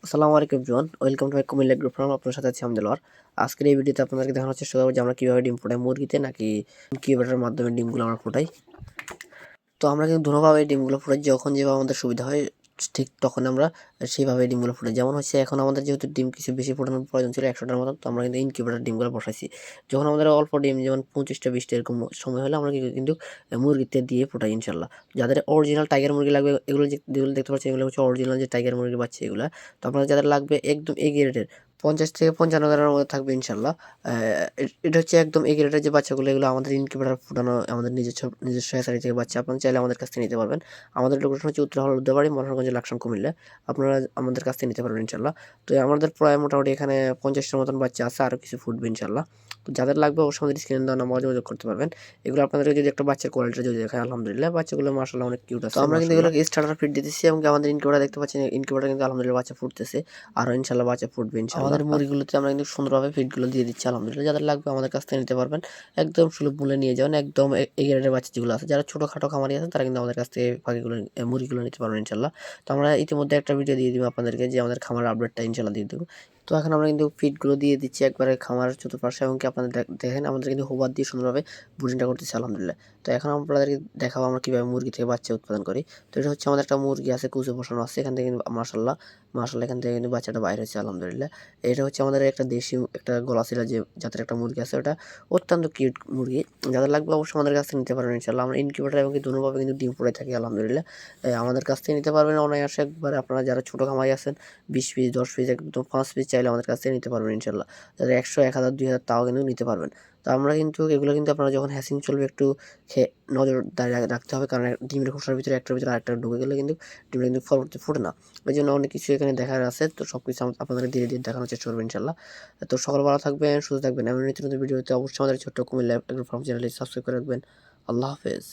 আসসালামু আলাইকুম everyone, welcome to my Comilla group farm. আপনার সাথে আছি আমদেলোয়ার। আজকের এই ভিডিওতে আপনাদেরকে দেখানোর চেষ্টা করবো যে আমরা কীভাবে ডিম ফোটাই মুরগিতে, নাকি ইনকিউবেটরের মাধ্যমে ডিমগুলো আমরা ফোটাই। তো আমরা কিন্তু দুটোভাবে ডিমগুলো ফোটাই, যখন যেভাবে আমাদের সুবিধা হয় ঠিক তখন আমরা সেইভাবে ডিমগুলো ফোটাই। যেমন হচ্ছে এখন আমাদের যেহেতু ডিম কিছু বেশি ফোটানোর প্রয়োজন ছিল 100টার মতো, তো আমরা কিন্তু ইনকিউবেটর ডিমগুলো বসাইছি। যখন আমাদের অল্প ডিম, যেমন 25টা 20টা এরকম সময় হলে আমরা কিন্তু মুরগিতে দিয়ে ফোটাই ইনশাল্লাহ। যাদের অরিজিনাল টাইগার মুরগি লাগবে, এগুলো যেগুলো দেখতে পাচ্ছেন এগুলো হচ্ছে অরিজিনাল যে টাইগার মুরগির বাচ্চা এগুলো। তো আপনাদের যাদের লাগবে একদম এ গ্রেডের 50 থেকে 55 গ্রামের মধ্যে থাকবে ইনশাল্লাহ। এটা হচ্ছে একদম এ গ্রেডের যে বাচ্চাগুলো, এগুলো আমাদের ইনকিউবেটর ফোটানো, আমাদের নিজস্ব হ্যাচারি থেকে বাচ্চা। আপনারা চাইলে আমাদের কাছ থেকে নিতে পারবেন। আমাদের লোকেশন হচ্ছে উত্তরা হলুদাবাড়ি, মনোহরগঞ্জ, লাকসাম, কুমিল্লা। আপনারা আমাদের কাছ থেকে নিতে পারবেন ইনশাল্লাহ। তো আমাদের প্রায় মোটামুটি এখানে 50টার মতন বাচ্চা আছে, আরও কিছু ফুটবে ইনশাল্লাহ। তো যাদের লাগবে অবশ্যই আমাদের স্ক্রিনে দেওয়া নাম্বারে যোগাযোগ করতে পারবেন। এগুলো আপনাদেরকে যদি একটা বাচ্চার কোয়ালিটি যদি দেখায়, আলহামদুলিল্লাহ বাচ্চাগুলো মাশাআল্লাহ অনেক কিউট আছে। তো আমরা কিন্তু এগুলো স্টার্টার ফিড দিতেছি, এবং আমাদের ইনকিউবেটর দেখতে পাচ্ছেন, ইনকিউবেটর কিন্তু আলহামদুলিল্লাহ বাচ্চা ফুটতেছে, আরও ইনশাল্লাহ বাচ্চা ফুটবে ইনশাল্লাহ। আমাদের মুরগিগুলোতে আমরা কিন্তু সুন্দরভাবে ফিডগুলো দিয়ে দিচ্ছি আলহামদুলিল্লাহ। যাদের লাগবে আমাদের কাছ থেকে নিতে পারবেন, একদম সুলভ মূল্যে নিয়ে যাবেন। একদম এই গ্রেডের বাচ্চা যেগুলো আছে, যারা ছোটোখাটো খামারি আছেন তারা কিন্তু আমাদের কাছ থেকে পাখিগুলো মুরগিগুলো নিতে পারবেন ইনশাল্লাহ। তো আমরা ইতিমধ্যে একটা ভিডিও দিয়ে দিব আপনাদেরকে, যে আমাদের খামারের আপডেটটা ইনশাল্লাহ দিয়ে দেবো। তো এখন আমরা কিন্তু ফিডগুলো দিয়ে দিচ্ছি একবারে খামার চতুর্পাশে, এবং কি আপনাদের দেখেন আমাদের কিন্তু হোবার দিয়ে সুন্দরভাবে ব্রুডিংটা করতেছি আলহামদুলিল্লাহ। তো এখন আপনাদেরকে দেখাবো আমরা কীভাবে মুরগি থেকে বাচ্চা উৎপাদন করি। তো এটা হচ্ছে আমাদের একটা মুরগি আছে, কুচে বসানো আছে, এখান থেকে কিন্তু মাশাল্লাহ এখান থেকে কিন্তু বাচ্চাটা বাইরে হচ্ছে আলহামদুলিল্লাহ। এটা হচ্ছে আমাদের একটা দেশি একটা গলাশিলা যে জাতের একটা মুরগি আছে, ওটা অত্যন্ত কিউট মুরগি। যাদের লাগবে অবশ্যই আমাদের কাছ থেকে নিতে পারবেন ইনশাল্লাহ। আমরা ইনকিউবেটর এবং দুটোভাবে কিন্তু ডিম ফুটাই থাকি আলহামদুলিল্লাহ। আমাদের কাছ থেকে নিতে পারবেন অনায়াসে একবারে। আপনারা যারা ছোটো খামারি আছেন 20 পিস 10 পিস একদম 5 পিস চাইলে আমাদের কাছ থেকে নিতে পারবেন ইনশাল্লাহ। যাদের 100 1000 2000 তাও কিন্তু নিতে পারবেন। তো আমরা কিন্তু এগুলো কিন্তু আপনারা যখন হ্যাচিং চলবে একটু নজরদারি রাখতে হবে, কারণ ডিমের খোসার ভিতরে একটার ভিতরে আরেকটা ঢুকে গেলে কিন্তু ডিমটা কিন্তু পরবর্তী ফুটে না। ওই জন্য অনেক কিছু এখানে দেখার আছে, তো সব কিছু আপনাদের ধীরে ধীরে দেখানোর চেষ্টা করবেন ইনশাল্লাহ। তো সকল ভালো থাকবেন, সুস্থ থাকবেন। এমন নিত্য নতুন ভিডিওতে অবশ্যই আমাদের ছোট্ট কুমিল্লা এগ্রো ফার্ম চ্যানেলটি সাবস্ক্রাইব করে রাখবেন। আল্লাহ হাফেজ।